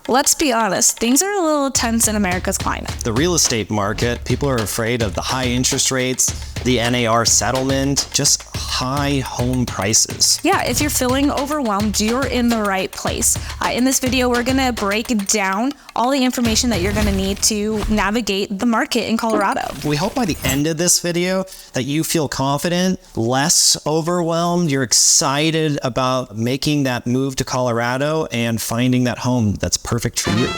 let's be honest, things are a little tense in America's climate. The real estate market, people are afraid of the high interest rates, the NAR settlement, just high home prices. Yeah, if you're feeling overwhelmed, you're in the right place. In this video, we're gonna break down all the information that you're gonna need to navigate the market in Colorado. We hope by the end of this video that you feel confident, less overwhelmed, you're excited about making that move to Colorado and finding that home that's perfect for you.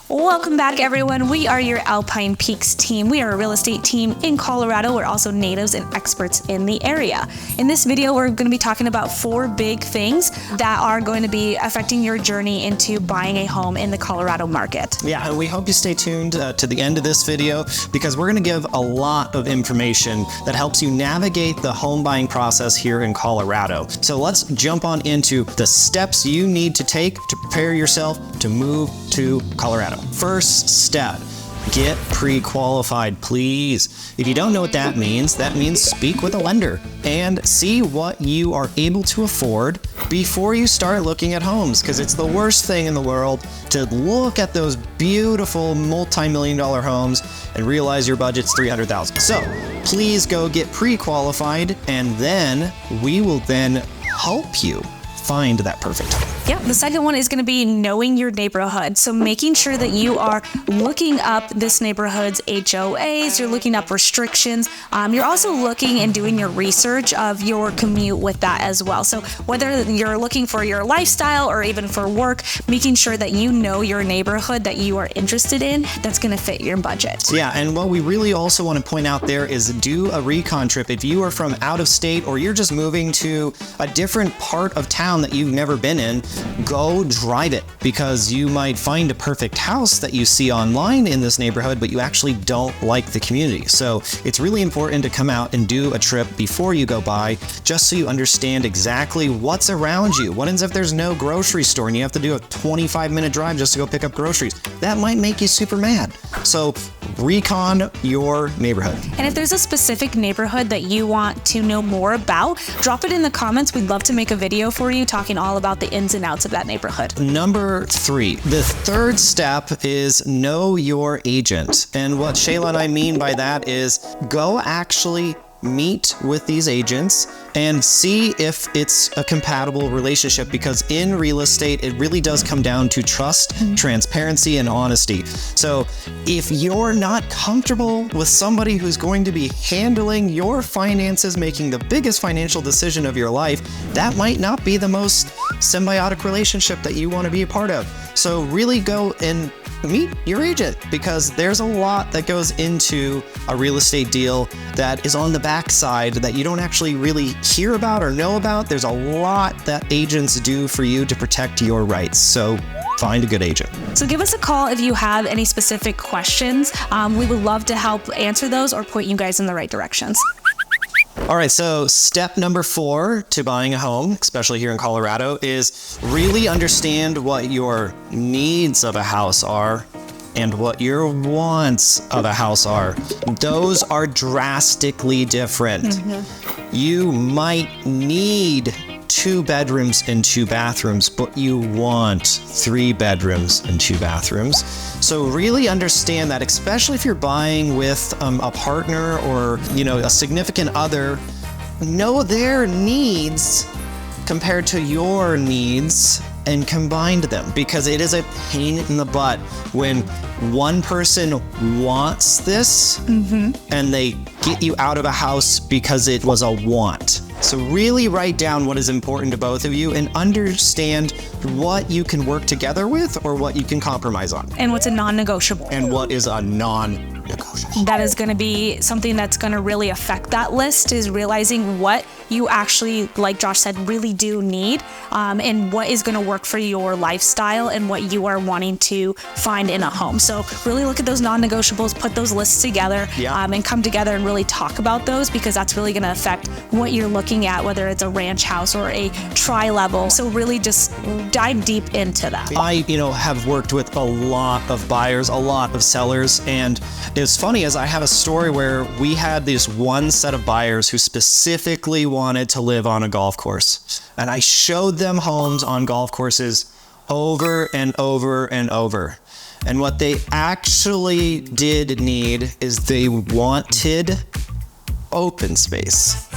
Welcome back, everyone. We are your Alpine Peaks team. We are a real estate team in Colorado. We're also natives and experts in the area. In this video, we're going to be talking about 4 big things that are going to be affecting your journey into buying a home in the Colorado market. Yeah, and we hope you stay tuned to the end of this video because we're going to give a lot of information that helps you navigate the home buying process here in Colorado. So let's jump on into the steps you need to take to prepare yourself to move to Colorado. First step, get pre-qualified, please. If you don't know what that means speak with a lender and see what you are able to afford before you start looking at homes, because it's the worst thing in the world to look at those beautiful multi-million-dollar homes and realize your budget's $300,000. So please go get pre-qualified, and then we will then help you find that perfect home. Yeah, the second one is going to be knowing your neighborhood. So making sure that you are looking up this neighborhood's HOAs, you're looking up restrictions. You're also looking and doing your research of your commute with that as well. So whether you're looking for your lifestyle or even for work, making sure that you know your neighborhood that you are interested in, that's going to fit your budget. Yeah, and what we really also want to point out there is do a recon trip. If you are from out of state or you're just moving to a different part of town that you've never been in, go drive it, because you might find a perfect house that you see online in this neighborhood, but you actually don't like the community. So it's really important to come out and do a trip before you go by, just so you understand exactly what's around you. What if there's no grocery store and you have to do a 25-minute drive just to go pick up groceries? That might make you super mad. So recon your neighborhood. And if there's a specific neighborhood that you want to know more about, drop it in the comments. We'd love to make a video for you talking all about the ins and outs of that neighborhood. Number 3, the third step is know your agent. And what Shayla and I mean by that is go actually meet with these agents and see if it's a compatible relationship, because in real estate, it really does come down to trust, transparency, and honesty. So if you're not comfortable with somebody who's going to be handling your finances, making the biggest financial decision of your life, that might not be the most symbiotic relationship that you want to be a part of. So really go and meet your agent, because there's a lot that goes into a real estate deal that is on the backside that you don't actually really hear about or know about. There's a lot that agents do for you to protect your rights. So find a good agent. So give us a call if you have any specific questions. We would love to help answer those or point you guys in the right directions. All right, so step number 4 to buying a home, especially here in Colorado, is really understand what your needs of a house are and what your wants of a house are. Those are drastically different. You might need 2 bedrooms and 2 bathrooms, but you want 3 bedrooms and 2 bathrooms. So really understand that, especially if you're buying with a partner or, a significant other, know their needs compared to your needs and combine them, because it is a pain in the butt when one person wants this and they get you out of a house because it was a want. So really write down what is important to both of you and understand what you can work together with or what you can compromise on. And what's a non-negotiable. And what is a non-negotiable. That is going to be something that's going to really affect that list, is realizing what you actually, like Josh said, really do need, and what is going to work for your lifestyle and what you are wanting to find in a home. So really look at those non-negotiables, put those lists together, and come together and really talk about those, because that's really going to affect what you're looking at, whether it's a ranch house or a tri-level. So really just dive deep into that. I, have worked with a lot of buyers, a lot of sellers, and as funny is I have a story where we had this one set of buyers who specifically wanted to live on a golf course. And I showed them homes on golf courses over and over and over. And what they actually did need is they wanted open space.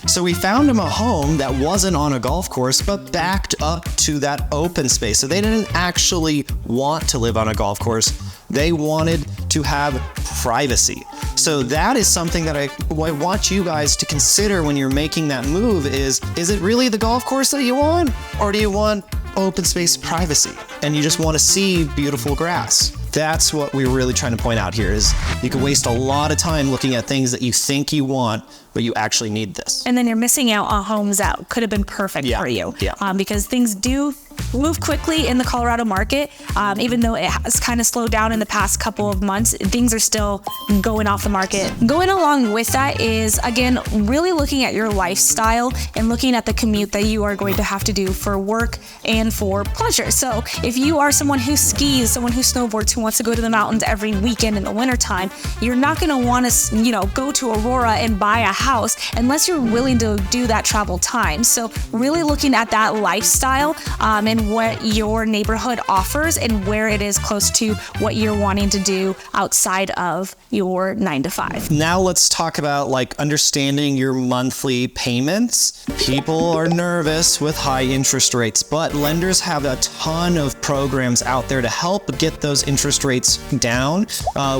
So we found them a home that wasn't on a golf course, but backed up to that open space. So they didn't actually want to live on a golf course. They wanted to have privacy. So that is something that I want you guys to consider when you're making that move is it really the golf course that you want? Or do you want open space privacy? And you just want to see beautiful grass? That's what we're really trying to point out here is you can waste a lot of time looking at things that you think you want, but you actually need this. And then you're missing out on homes that could have been perfect for you. Because things do move quickly in the Colorado market. Even though it has kind of slowed down in the past couple of months, things are still going off the market. Going along with that is, again, really looking at your lifestyle and looking at the commute that you are going to have to do for work and for pleasure. So if you are someone who skis, someone who snowboards, who wants to go to the mountains every weekend in the wintertime, you're not going to want to, go to Aurora and buy a house unless you're willing to do that travel time. So really looking at that lifestyle and what your neighborhood offers and where it is close to what you're wanting to do outside of your 9-to-5. Now let's talk about understanding your monthly payments. People are nervous with high interest rates, but lenders have a ton of programs out there to help get those interest rates down.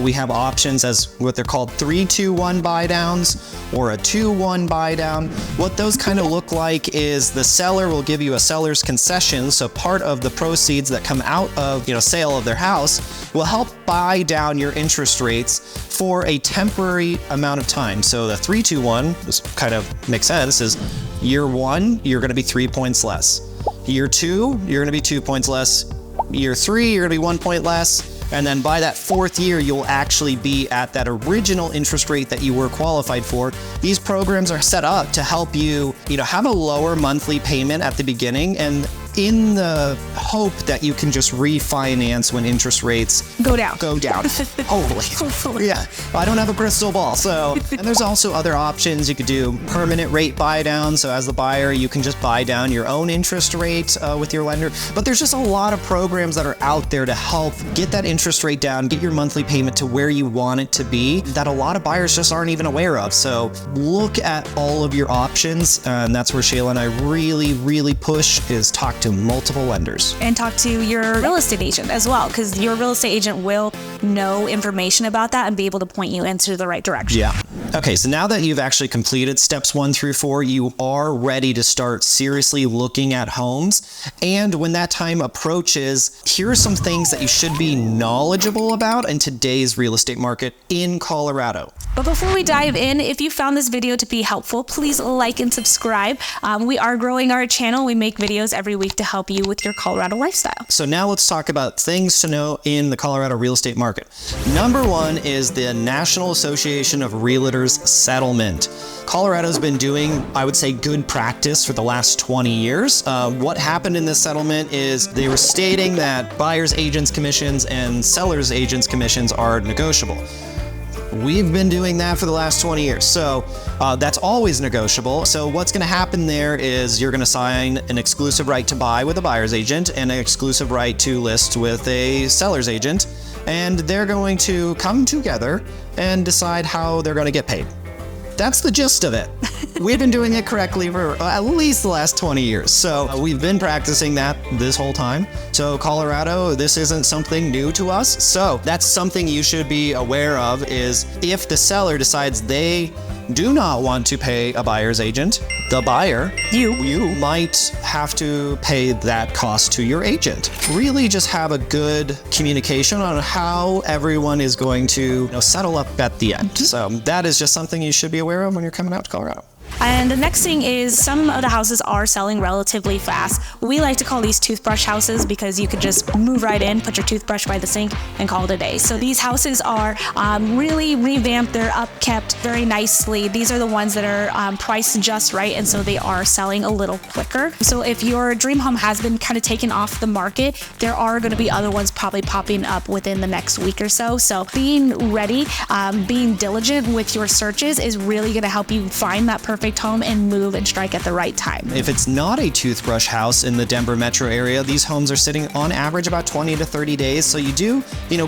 We have options as what they're called 3-2-1 buy downs or a 2-1 buy down. What those kind of look like is the seller will give you a seller's concession. So part of the proceeds that come out of sale of their house will help buy down your interest rates for a temporary amount of time. So the 3-2-1, this kind of makes sense, is year 1, you're going to be 3 points less. Year 2, you're going to be 2 points less. Year 3, you're going to be 1 point less. And then by that 4th year, you'll actually be at that original interest rate that you were qualified for. These programs are set up to help you, have a lower monthly payment at the beginning, and in the hope that you can just refinance when interest rates go down. Hopefully. Yeah. I don't have a crystal ball. So, and there's also other options. You could do permanent rate buy down. So as the buyer, you can just buy down your own interest rate with your lender. But there's just a lot of programs that are out there to help get that interest rate down, get your monthly payment to where you want it to be, that a lot of buyers just aren't even aware of. So look at all of your options. And that's where Shayla and I really push is talk to multiple lenders. And talk to your real estate agent as well, because your real estate agent will know information about that and be able to point you into the right direction. Yeah. Okay, so now that you've actually completed steps 1 through 4, you are ready to start seriously looking at homes. And when that time approaches, here are some things that you should be knowledgeable about in today's real estate market in Colorado. But before we dive in, if you found this video to be helpful, please like and subscribe. We are growing our channel. We make videos every week to help you with your Colorado lifestyle. So now let's talk about things to know in the Colorado real estate market. Number 1 is the National Association of Realtors Settlement. Colorado's been doing, I would say, good practice for the last 20 years. What happened in this settlement is they were stating that buyers' agents' commissions and sellers' agents' commissions are negotiable. We've been doing that for the last 20 years. So that's always negotiable. So what's going to happen there is you're going to sign an exclusive right to buy with a buyer's agent and an exclusive right to list with a seller's agent. And they're going to come together and decide how they're going to get paid. That's the gist of it. We've been doing it correctly for at least the last 20 years. So we've been practicing that this whole time. So Colorado, this isn't something new to us. So that's something you should be aware of is if the seller decides they do not want to pay a buyer's agent, the buyer, you might have to pay that cost to your agent. Really just have a good communication on how everyone is going to settle up at the end. So that is just something you should be aware of when you're coming out to Colorado. And the next thing is some of the houses are selling relatively fast. We like to call these toothbrush houses because you could just move right in, put your toothbrush by the sink, and call it a day. So these houses are really revamped. They're upkept very nicely. These are the ones that are priced just right, and so they are selling a little quicker. So if your dream home has been kind of taken off the market, there are going to be other ones probably popping up within the next week or so. So being ready, being diligent with your searches is really going to help you find that perfect home and move and strike at the right time. If it's not a toothbrush house in the Denver metro area, these homes are sitting on average about 20 to 30 days. So you do,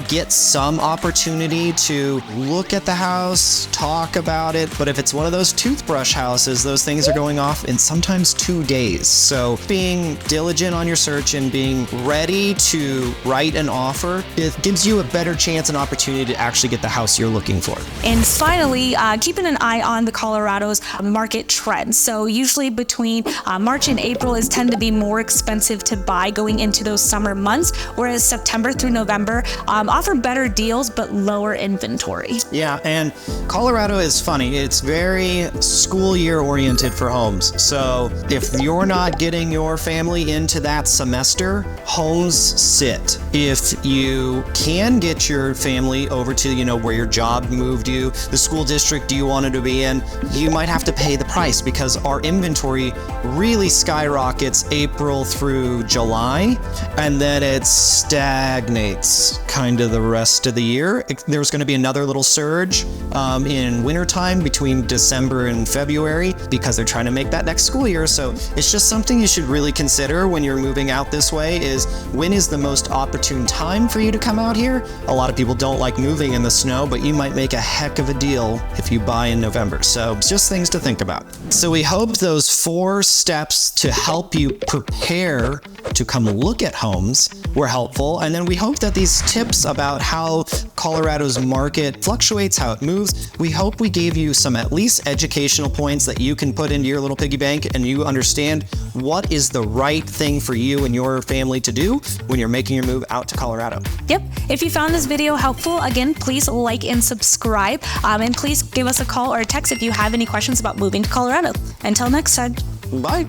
get some opportunity to look at the house, talk about it. But if it's one of those toothbrush houses, those things are going off in sometimes 2 days. So being diligent on your search and being ready to write an offer, it gives you a better chance and opportunity to actually get the house you're looking for. And finally, keeping an eye on the Colorado's market trends. So usually between March and April tend to be more expensive to buy going into those summer months, whereas September through November offer better deals but lower inventory. Yeah, and Colorado is funny. It's very school year oriented for homes. So if you're not getting your family into that semester, homes sit. If you can get your family over to, where your job moved you, the school district you wanted to be in, you might have to pay the price because our inventory really skyrockets April through July, and then it stagnates kind of the rest of the year. There's going to be another little surge in wintertime between December and February because they're trying to make that next school year. So it's just something you should really consider when you're moving out this way is when is the most opportune time for you to come out here? A lot of people don't like moving in the snow, but you might make a heck of a deal if you buy in November. So it's just things to think about. So we hope those 4 steps to help you prepare to come look at homes were helpful. And then we hope that these tips about how Colorado's market fluctuates, how it moves, we hope we gave you some at least educational points that you can put into your little piggy bank and you understand what is the right thing for you and your family to do when you're making your move out to Colorado. Yep. If you found this video helpful, again, please like and subscribe. And please give us a call or a text if you have any questions about moving to Colorado. Until next time. Bye.